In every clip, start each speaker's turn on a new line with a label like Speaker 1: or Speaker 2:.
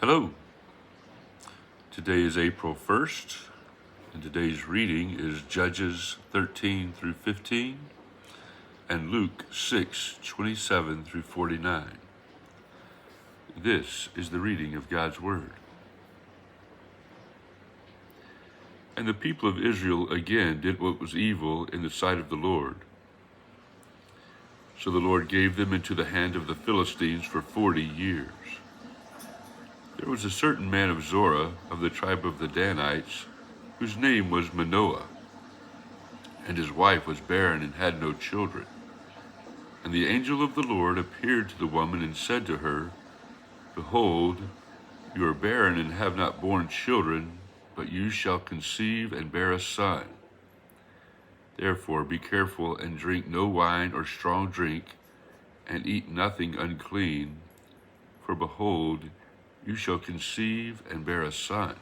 Speaker 1: Hello. Today is April 1st, and today's reading is Judges 13 through 15 and Luke 6:27 through 49. This is the reading of God's Word. And the people of Israel again did what was evil in the sight of the Lord. So the Lord gave them into the hand of the Philistines for 40 years. There was a certain man of Zorah, of the tribe of the Danites, whose name was Manoah, and his wife was barren and had no children. And the angel of the Lord appeared to the woman and said to her, Behold, you are barren and have not borne children, but you shall conceive and bear a son. Therefore be careful and drink no wine or strong drink, and eat nothing unclean, for behold, you shall conceive and bear a son.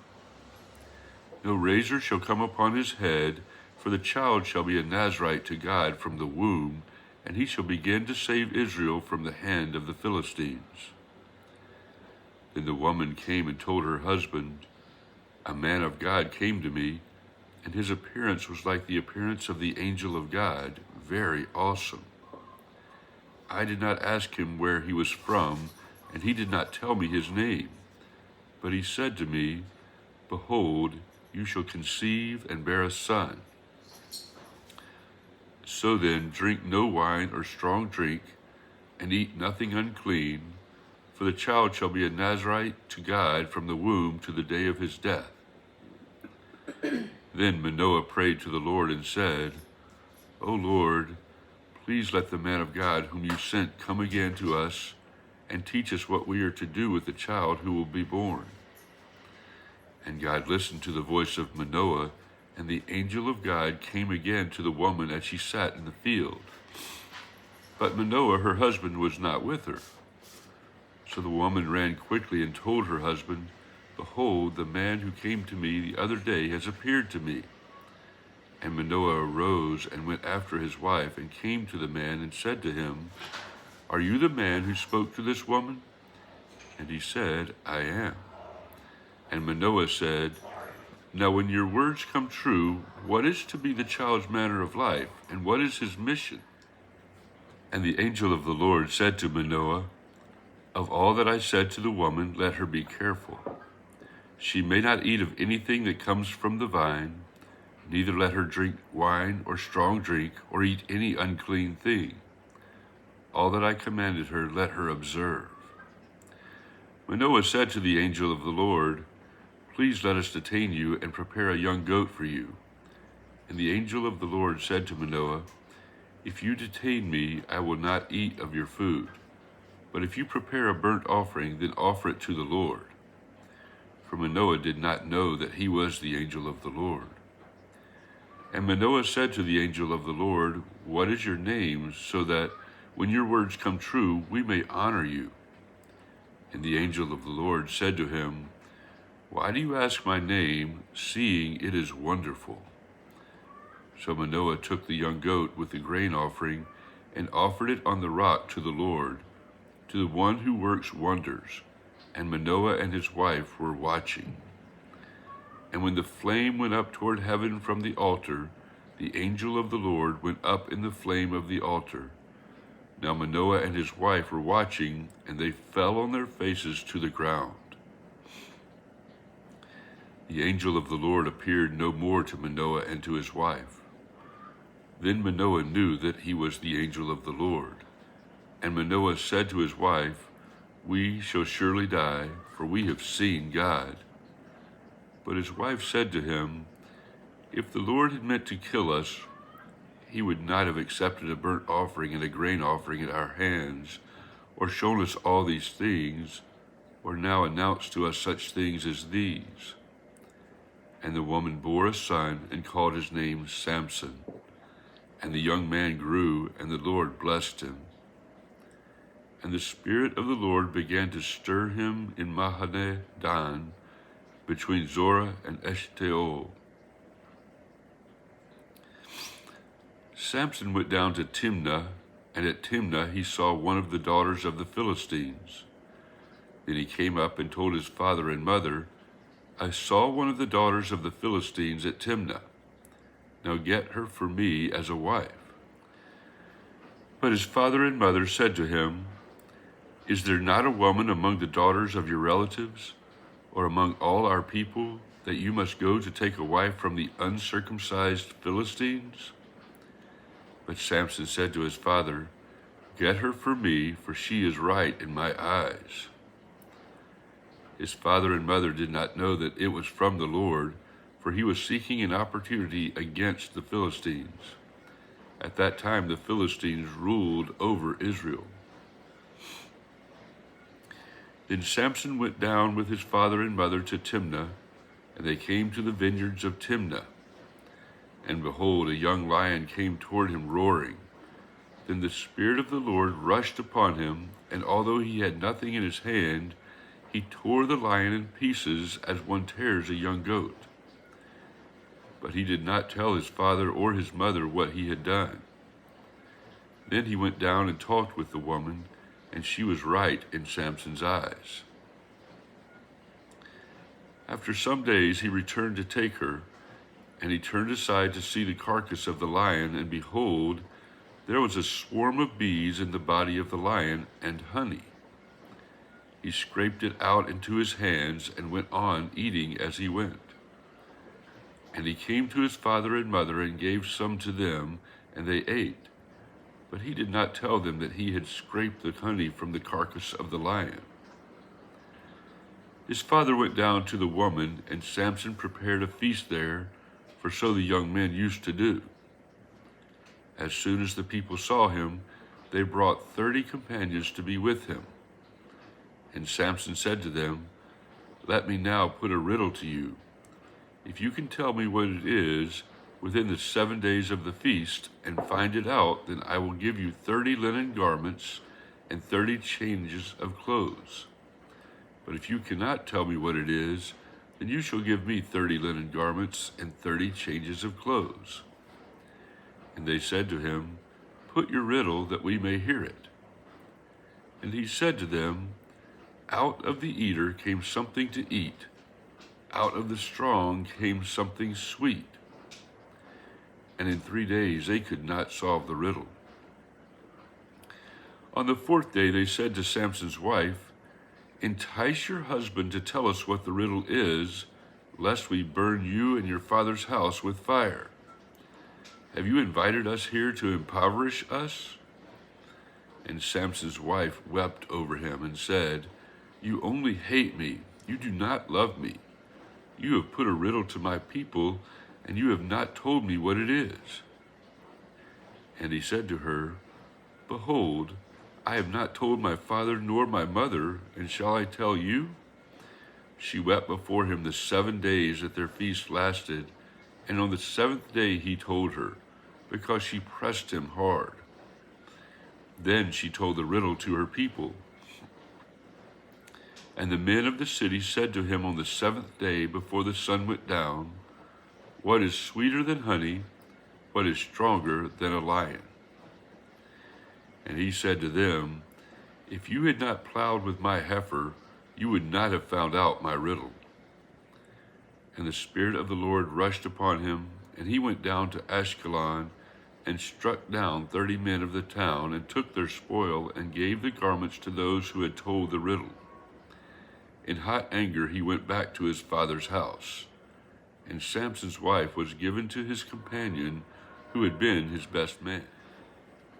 Speaker 1: No razor shall come upon his head, for the child shall be a Nazarite to God from the womb, and he shall begin to save Israel from the hand of the Philistines. Then the woman came and told her husband, A man of God came to me, and his appearance was like the appearance of the angel of God, very awesome. I did not ask him where he was from, and he did not tell me his name. But he said to me, Behold, you shall conceive and bear a son. So then drink no wine or strong drink, and eat nothing unclean, for the child shall be a Nazarite to God from the womb to the day of his death. Then Manoah prayed to the Lord and said, O Lord, please let the man of God whom you sent come again to us and teach us what we are to do with the child who will be born. And God listened to the voice of Manoah, and the angel of God came again to the woman as she sat in the field. But Manoah, her husband, was not with her. So the woman ran quickly and told her husband, Behold, the man who came to me the other day has appeared to me. And Manoah arose and went after his wife, and came to the man and said to him, Are you the man who spoke to this woman? And he said, I am. And Manoah said, Now when your words come true, what is to be the child's manner of life, and what is his mission? And the angel of the Lord said to Manoah, Of all that I said to the woman, let her be careful. She may not eat of anything that comes from the vine, neither let her drink wine or strong drink, or eat any unclean thing. All that I commanded her, let her observe. Manoah said to the angel of the Lord, Please let us detain you and prepare a young goat for you. And the angel of the Lord said to Manoah, If you detain me, I will not eat of your food. But if you prepare a burnt offering, then offer it to the Lord. For Manoah did not know that he was the angel of the Lord. And Manoah said to the angel of the Lord, What is your name, so that when your words come true, we may honor you? And the angel of the Lord said to him, Why do you ask my name, seeing it is wonderful? So Manoah took the young goat with the grain offering and offered it on the rock to the Lord, to the one who works wonders. And Manoah and his wife were watching. And when the flame went up toward heaven from the altar, the angel of the Lord went up in the flame of the altar. Now Manoah and his wife were watching, and they fell on their faces to the ground. The angel of the Lord appeared no more to Manoah and to his wife. Then Manoah knew that he was the angel of the Lord. And Manoah said to his wife, We shall surely die, for we have seen God. But his wife said to him, If the Lord had meant to kill us, he would not have accepted a burnt offering and a grain offering at our hands, or shown us all these things, or now announced to us such things as these. And the woman bore a son and called his name Samson. And the young man grew, and the Lord blessed him. And the Spirit of the Lord began to stir him in Mahaneh Dan, between Zorah and Eshtaol. Samson went down to Timnah, and at Timnah he saw one of the daughters of the Philistines. Then he came up and told his father and mother, I saw one of the daughters of the Philistines at Timnah. Now get her for me as a wife. But his father and mother said to him, Is there not a woman among the daughters of your relatives, or among all our people, that you must go to take a wife from the uncircumcised Philistines? But Samson said to his father, Get her for me, for she is right in my eyes. His father and mother did not know that it was from the Lord, for he was seeking an opportunity against the Philistines. At that time the Philistines ruled over Israel. Then Samson went down with his father and mother to Timnah, and they came to the vineyards of Timnah. And behold, a young lion came toward him roaring. Then the Spirit of the Lord rushed upon him, and although he had nothing in his hand, he tore the lion in pieces as one tears a young goat. But he did not tell his father or his mother what he had done. Then he went down and talked with the woman, and she was right in Samson's eyes. After some days he returned to take her, and he turned aside to see the carcass of the lion, and behold, there was a swarm of bees in the body of the lion, and honey. He scraped it out into his hands and went on eating as he went. And he came to his father and mother and gave some to them, and they ate. But he did not tell them that he had scraped the honey from the carcass of the lion. His father went down to the woman, and Samson prepared a feast there, for so the young men used to do. As soon as the people saw him, they brought 30 companions to be with him. And Samson said to them, Let me now put a riddle to you. If you can tell me what it is within the 7 days of the feast, and find it out, then I will give you 30 linen garments and 30 changes of clothes. But if you cannot tell me what it is, then you shall give me 30 linen garments and 30 changes of clothes. And they said to him, Put your riddle that we may hear it. And he said to them, Out of the eater came something to eat. Out of the strong came something sweet. And in 3 days they could not solve the riddle. On the 4th day they said to Samson's wife, Entice your husband to tell us what the riddle is, lest we burn you and your father's house with fire. Have you invited us here to impoverish us? And Samson's wife wept over him and said, You only hate me. You do not love me. You have put a riddle to my people, and you have not told me what it is. And he said to her, Behold, I have not told my father nor my mother, and shall I tell you? She wept before him the 7 days that their feast lasted, and on the 7th day he told her, because she pressed him hard. Then she told the riddle to her people. And the men of the city said to him on the 7th day before the sun went down, What is sweeter than honey? What is stronger than a lion? And he said to them, If you had not plowed with my heifer, you would not have found out my riddle. And the Spirit of the Lord rushed upon him, and he went down to Ashkelon, and struck down 30 men of the town, and took their spoil, and gave the garments to those who had told the riddle. In hot anger he went back to his father's house, and Samson's wife was given to his companion, who had been his best man.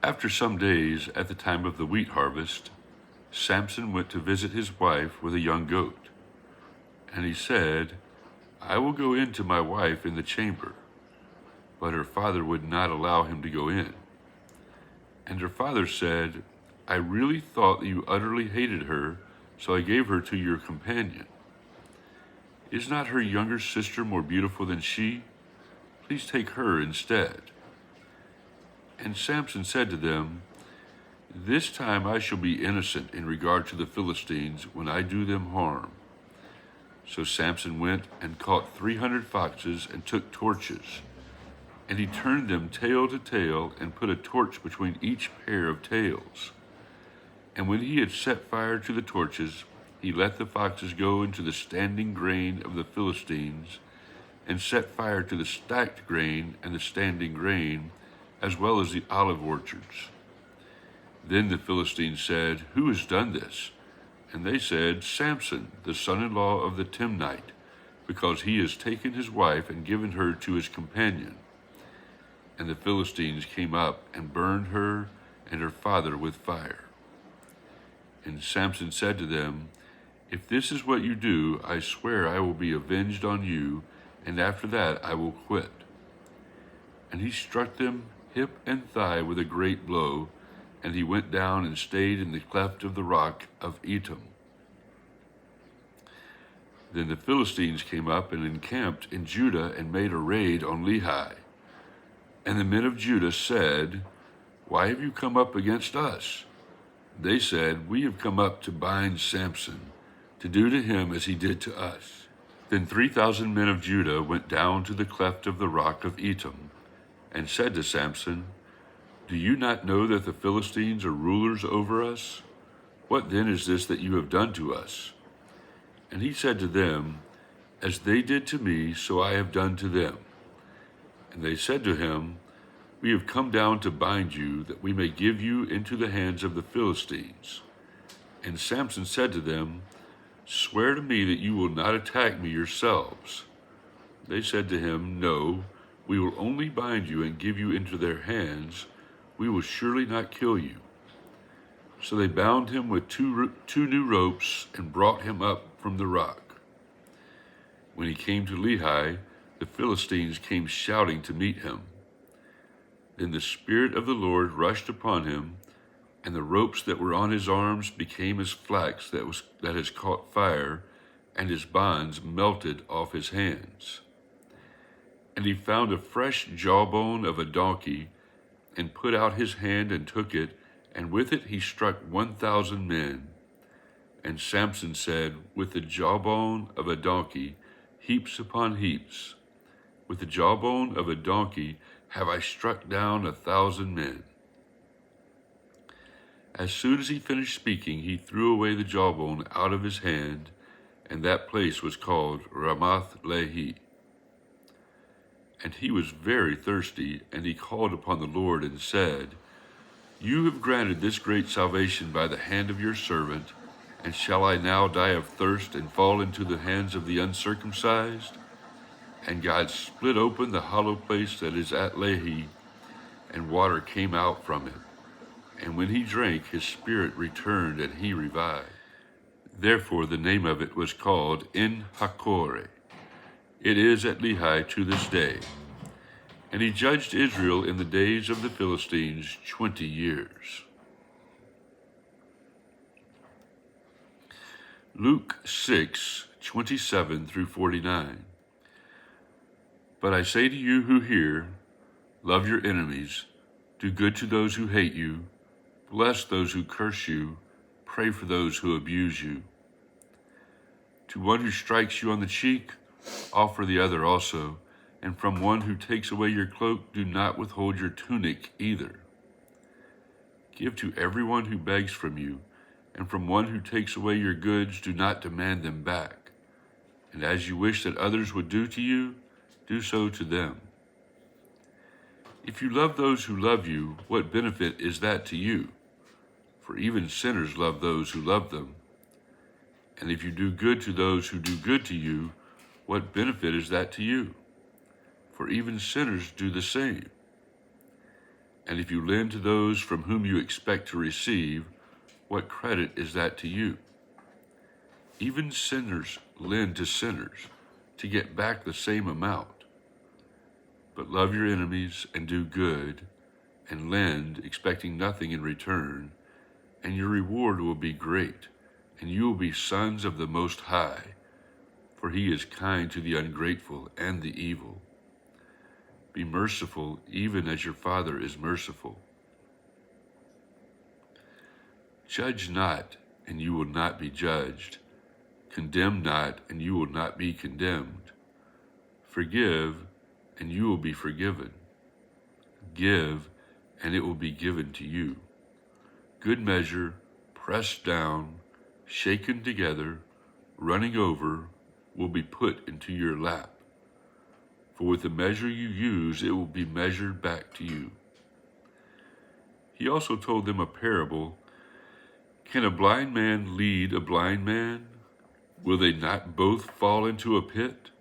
Speaker 1: After some days, at the time of the wheat harvest, Samson went to visit his wife with a young goat. And he said, I will go in to my wife in the chamber. But her father would not allow him to go in. And her father said, I really thought that you utterly hated her, so I gave her to your companion. Is not her younger sister more beautiful than she? Please take her instead. And Samson said to them, This time I shall be innocent in regard to the Philistines when I do them harm. So Samson went and caught 300 foxes and took torches. And he turned them tail to tail and put a torch between each pair of tails. And when he had set fire to the torches, he let the foxes go into the standing grain of the Philistines, and set fire to the stacked grain and the standing grain, as well as the olive orchards. Then the Philistines said, "Who has done this?" And they said, "Samson, the son-in-law of the Timnite, because he has taken his wife and given her to his companion." And the Philistines came up and burned her and her father with fire. And Samson said to them, "If this is what you do, I swear I will be avenged on you, and after that I will quit." And he struck them hip and thigh with a great blow, and he went down and stayed in the cleft of the rock of Etam. Then the Philistines came up and encamped in Judah and made a raid on Lehi. And the men of Judah said, "Why have you come up against us?" They said, "We have come up to bind Samson, to do to him as he did to us." Then 3,000 men of Judah went down to the cleft of the rock of Etam, and said to Samson, "Do you not know that the Philistines are rulers over us? What then is this that you have done to us?" And he said to them, "As they did to me, so I have done to them." And they said to him, "We have come down to bind you, that we may give you into the hands of the Philistines." And Samson said to them, "Swear to me that you will not attack me yourselves." They said to him, "No, we will only bind you and give you into their hands. We will surely not kill you." So they bound him with two new ropes and brought him up from the rock. When he came to Lehi, the Philistines came shouting to meet him. Then the Spirit of the Lord rushed upon him, and the ropes that were on his arms became as flax that has caught fire, and his bonds melted off his hands. And he found a fresh jawbone of a donkey, and put out his hand and took it, and with it he struck 1,000 men. And Samson said, "With the jawbone of a donkey, heaps upon heaps. With the jawbone of a donkey have I struck down 1,000 men." As soon as he finished speaking, he threw away the jawbone out of his hand, and that place was called Ramath Lehi. And he was very thirsty, and he called upon the Lord and said, "You have granted this great salvation by the hand of your servant, and shall I now die of thirst and fall into the hands of the uncircumcised?" And God split open the hollow place that is at Lehi, and water came out from it. And when he drank, his spirit returned, and he revived. Therefore the name of it was called En Hakkore. It is at Lehi to this day. And he judged Israel in the days of the Philistines 20 years. Luke 6:27 through 49. But I say to you who hear, love your enemies, do good to those who hate you, bless those who curse you, pray for those who abuse you. To one who strikes you on the cheek, offer the other also, and from one who takes away your cloak, do not withhold your tunic either. Give to everyone who begs from you, and from one who takes away your goods, do not demand them back. And as you wish that others would do to you, do so to them. If you love those who love you, what benefit is that to you? For even sinners love those who love them. And if you do good to those who do good to you, what benefit is that to you? For even sinners do the same. And if you lend to those from whom you expect to receive, what credit is that to you? Even sinners lend to sinners to get back the same amount. But love your enemies and do good, and lend, expecting nothing in return, and your reward will be great, and you will be sons of the Most High, for he is kind to the ungrateful and the evil. Be merciful, even as your Father is merciful. Judge not, and you will not be judged. Condemn not, and you will not be condemned. Forgive, and you will be forgiven. Give, and it will be given to you. Good measure, pressed down, shaken together, running over, will be put into your lap. For with the measure you use, it will be measured back to you. He also told them a parable. Can a blind man lead a blind man? Will they not both fall into a pit?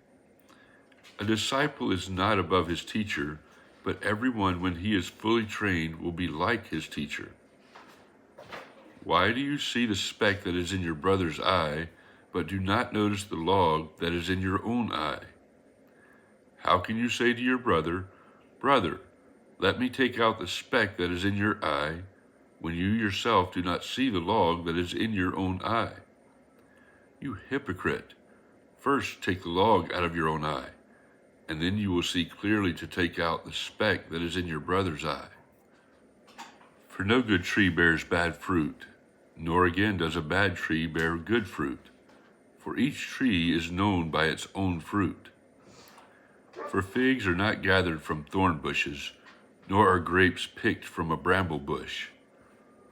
Speaker 1: A disciple is not above his teacher, but everyone, when he is fully trained, will be like his teacher. Why do you see the speck that is in your brother's eye, but do not notice the log that is in your own eye? How can you say to your brother, Brother, let me take out the speck that is in your eye, when you yourself do not see the log that is in your own eye? You hypocrite! First take the log out of your own eye, and then you will see clearly to take out the speck that is in your brother's eye. For no good tree bears bad fruit, nor again does a bad tree bear good fruit. For each tree is known by its own fruit. For figs are not gathered from thorn bushes, nor are grapes picked from a bramble bush.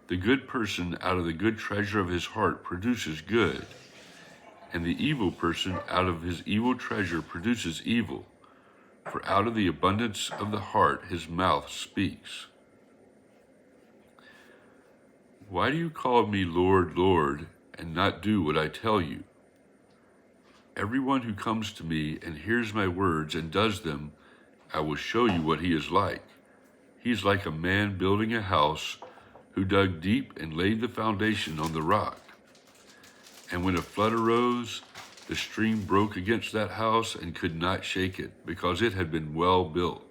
Speaker 1: The good person out of the good treasure of his heart produces good, and the evil person out of his evil treasure produces evil. For out of the abundance of the heart his mouth speaks. Why do you call me Lord, Lord, and not do what I tell you? Everyone who comes to me and hears my words and does them, I will show you what he is like. He is like a man building a house who dug deep and laid the foundation on the rock. And when a flood arose, the stream broke against that house and could not shake it, because it had been well built.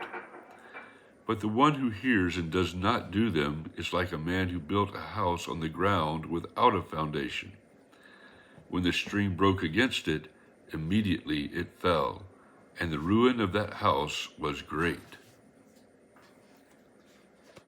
Speaker 1: But the one who hears and does not do them is like a man who built a house on the ground without a foundation. When the stream broke against it, immediately it fell, and the ruin of that house was great.